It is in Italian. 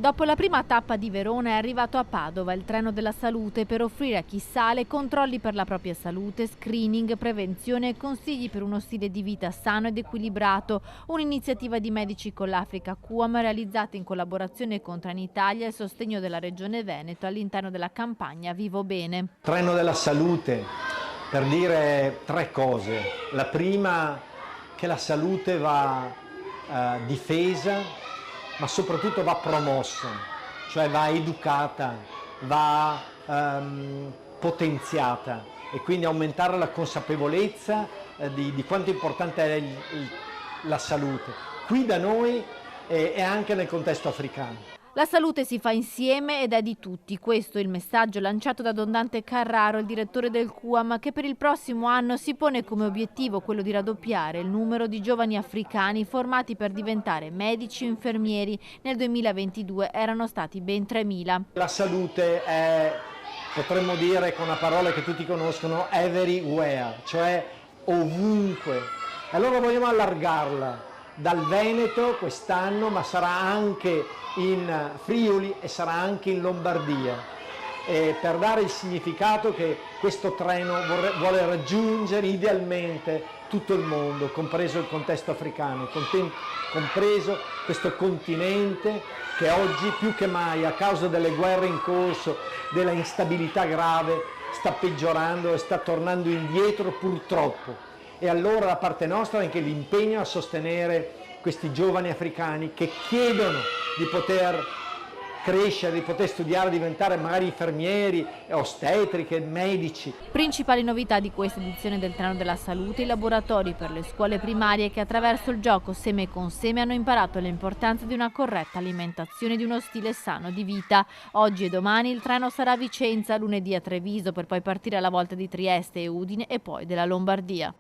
Dopo la prima tappa di Verona è arrivato a Padova il treno della salute per offrire a chi sale controlli per la propria salute, screening, prevenzione e consigli per uno stile di vita sano ed equilibrato. Un'iniziativa di Medici con l'Africa QAM realizzata in collaborazione con Trenitalia e il sostegno della Regione Veneto all'interno della campagna Vivo Bene. Treno della salute, per dire tre cose. La prima, che la salute va difesa, ma soprattutto va promossa, cioè va educata, va potenziata, e quindi aumentare la consapevolezza di quanto importante è la salute, qui da noi e anche nel contesto africano. La salute si fa insieme ed è di tutti. Questo è il messaggio lanciato da Don Dante Carraro, il direttore del QAM, che per il prossimo anno si pone come obiettivo quello di raddoppiare il numero di giovani africani formati per diventare medici o infermieri. Nel 2022 erano stati ben 3.000. La salute è, potremmo dire con una parola che tutti conoscono, everywhere, cioè ovunque. Allora vogliamo allargarla dal Veneto quest'anno, ma sarà anche in Friuli e sarà anche in Lombardia, per dare il significato che questo treno vuole raggiungere idealmente tutto il mondo, compreso il contesto africano, compreso questo continente che oggi più che mai, a causa delle guerre in corso, della instabilità grave, sta peggiorando e sta tornando indietro purtroppo. E allora da parte nostra anche l'impegno a sostenere questi giovani africani che chiedono di poter crescere, di poter studiare, diventare magari infermieri, ostetriche, medici. Principali novità di questa edizione del Treno della Salute: i laboratori per le scuole primarie che attraverso il gioco seme con seme hanno imparato l'importanza di una corretta alimentazione e di uno stile sano di vita. Oggi e domani il treno sarà a Vicenza, lunedì a Treviso, per poi partire alla volta di Trieste e Udine e poi della Lombardia.